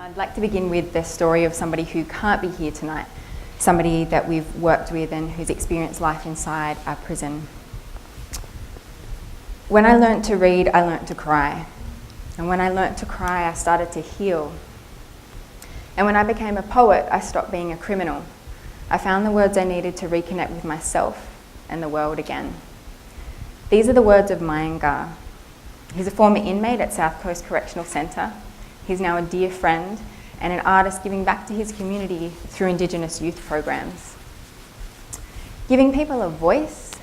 I'd like to begin with the story of somebody who can't be here tonight, somebody that we've worked with and who's experienced life inside our prison. When I learnt to read, I learnt to cry. And when I learnt to cry, I started to heal. And when I became a poet, I stopped being a criminal. I found the words I needed to reconnect with myself and the world again. These are the words of Mayangar. He's a former inmate at South Coast Correctional Centre. He's now a dear friend and an artist giving back to his community through Indigenous youth programs. Giving people a voice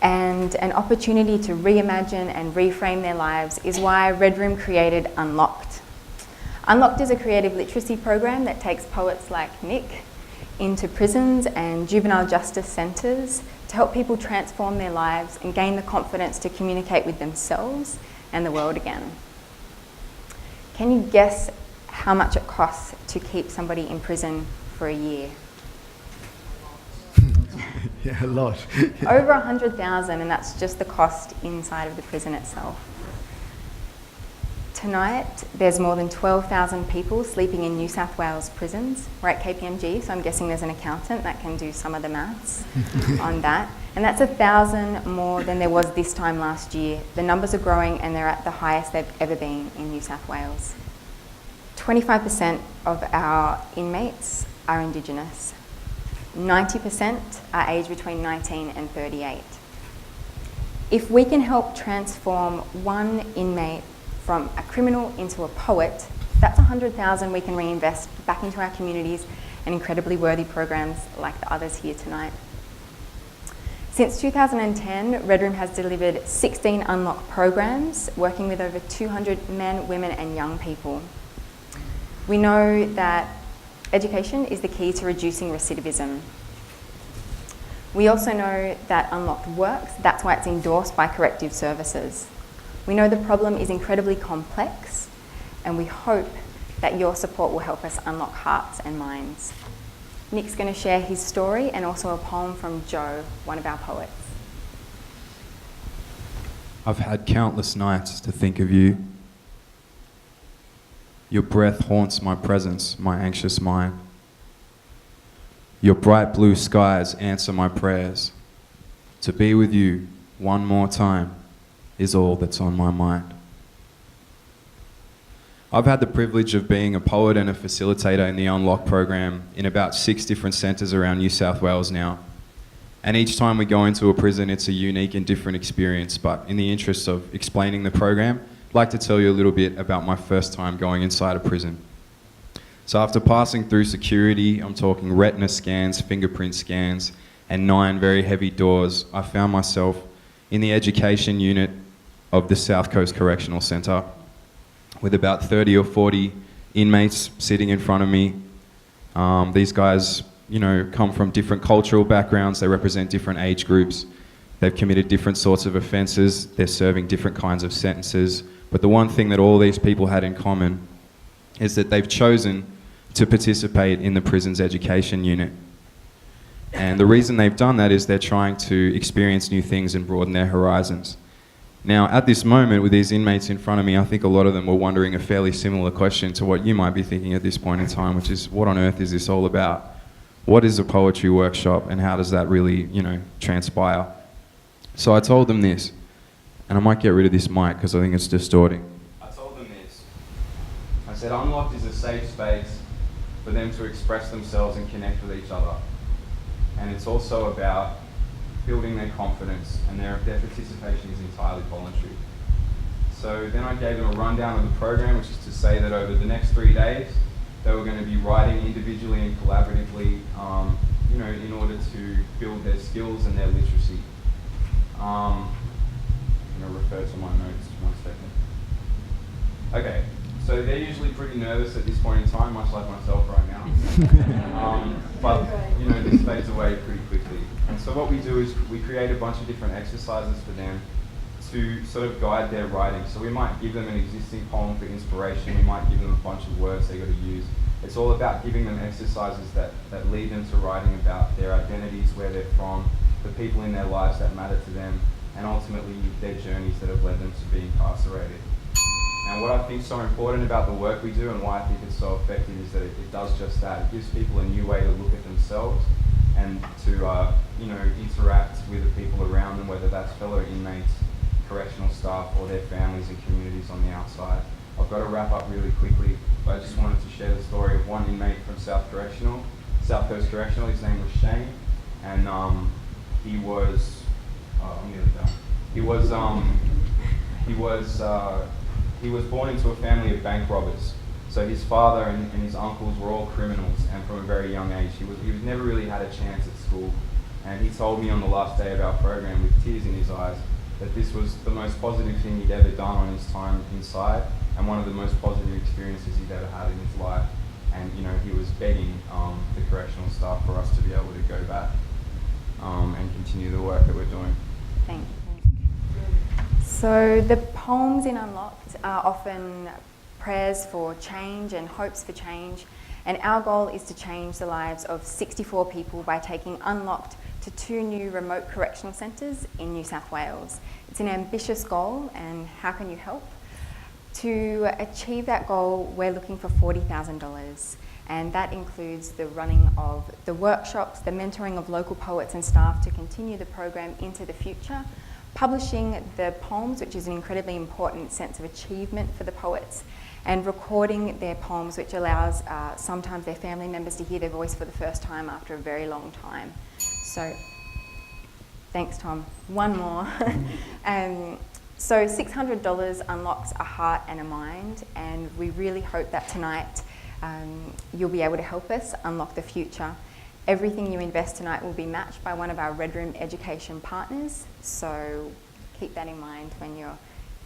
and an opportunity to reimagine and reframe their lives is why Red Room created Unlocked. Unlocked is a creative literacy program that takes poets like Nick into prisons and juvenile justice centres to help people transform their lives and gain the confidence to communicate with themselves and the world again. Can you guess how much it costs to keep somebody in prison for a year? Yeah, a lot. Over 100,000, and that's just the cost inside of the prison itself. Tonight, there's more than 12,000 people sleeping in New South Wales prisons. We're at KPMG, so I'm guessing there's an accountant that can do some of the maths on that. And that's 1,000 more than there was this time last year. The numbers are growing and they're at the highest they've ever been in New South Wales. 25% of our inmates are Indigenous. 90% are aged between 19 and 38. If we can help transform one inmate from a criminal into a poet, that's 100,000 we can reinvest back into our communities and incredibly worthy programs like the others here tonight. Since 2010, Red Room has delivered 16 Unlock programs, working with over 200 men, women and young people. We know that education is the key to reducing recidivism. We also know that Unlocked works, that's why it's endorsed by corrective services. We know the problem is incredibly complex, and we hope that your support will help us unlock hearts and minds. Nick's going to share his story and also a poem from Joe, one of our poets. I've had countless nights to think of you. Your breath haunts my presence, my anxious mind. Your bright blue skies answer my prayers. To be with you one more time is all that's on my mind. I've had the privilege of being a poet and a facilitator in the Unlock program in about 6 different centres around New South Wales now. And each time we go into a prison, it's a unique and different experience. But in the interest of explaining the program, I'd like to tell you a little bit about my first time going inside a prison. So after passing through security, I'm talking retina scans, fingerprint scans, and 9 very heavy doors, I found myself in the education unit of the South Coast Correctional Centre, with about 30 or 40 inmates sitting in front of me. These guys, come from different cultural backgrounds. They represent different age groups. They've committed different sorts of offences. They're serving different kinds of sentences. But the one thing that all these people had in common is that they've chosen to participate in the prison's education unit. And the reason they've done that is they're trying to experience new things and broaden their horizons. Now, at this moment, with these inmates in front of me, I think a lot of them were wondering a fairly similar question to what you might be thinking at this point in time, which is, what on earth is this all about? What is a poetry workshop, and how does that really, transpire? So I told them this, and I might get rid of this mic because I think it's distorting. I told them this. I said, Unlocked is a safe space for them to express themselves and connect with each other. And it's also about building their confidence, and their participation is entirely voluntary. So then I gave them a rundown of the program, which is to say that over the next 3 days, they were going to be writing individually and collaboratively, in order to build their skills and their literacy. I'm going to refer to my notes 1 second. Okay, so they're usually pretty nervous at this point in time, much like myself right now. But this fades away pretty quickly. And so what we do is we create a bunch of different exercises for them to sort of guide their writing. So we might give them an existing poem for inspiration, we might give them a bunch of words they've got to use. It's all about giving them exercises that lead them to writing about their identities, where they're from, the people in their lives that matter to them, and ultimately their journeys that have led them to be incarcerated. And what I think is so important about the work we do and why I think it's so effective is that it does just that. It gives people a new way to look at themselves and to interact with the people around them, whether that's fellow inmates, correctional staff, or their families and communities on the outside. I've got to wrap up really quickly, but I just wanted to share the story of one inmate from South Coast Correctional. His name was Shane, and he was I'm nearly done. He was born into a family of bank robbers. So his father and his uncles were all criminals, and from a very young age, he was never really had a chance at school. And he told me on the last day of our program, with tears in his eyes, that this was the most positive thing he'd ever done on his time inside, and one of the most positive experiences he'd ever had in his life. And he was begging the correctional staff for us to be able to go back and continue the work that we're doing. Thank you. So the poems in Unlocked are often prayers for change and hopes for change, and our goal is to change the lives of 64 people by taking Unlocked to 2 new remote correctional centres in New South Wales. It's an ambitious goal, and how can you help? To achieve that goal, we're looking for $40,000, and that includes the running of the workshops, the mentoring of local poets and staff to continue the program into the future, publishing the poems, which is an incredibly important sense of achievement for the poets, and recording their poems, which allows sometimes their family members to hear their voice for the first time after a very long time. So, thanks, Tom. One more. So $600 unlocks a heart and a mind, and we really hope that tonight you'll be able to help us unlock the future. Everything you invest tonight will be matched by one of our Red Room education partners, so keep that in mind when you're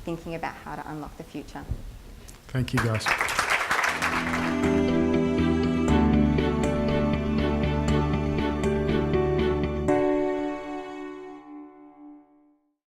thinking about how to unlock the future. Thank you, guys.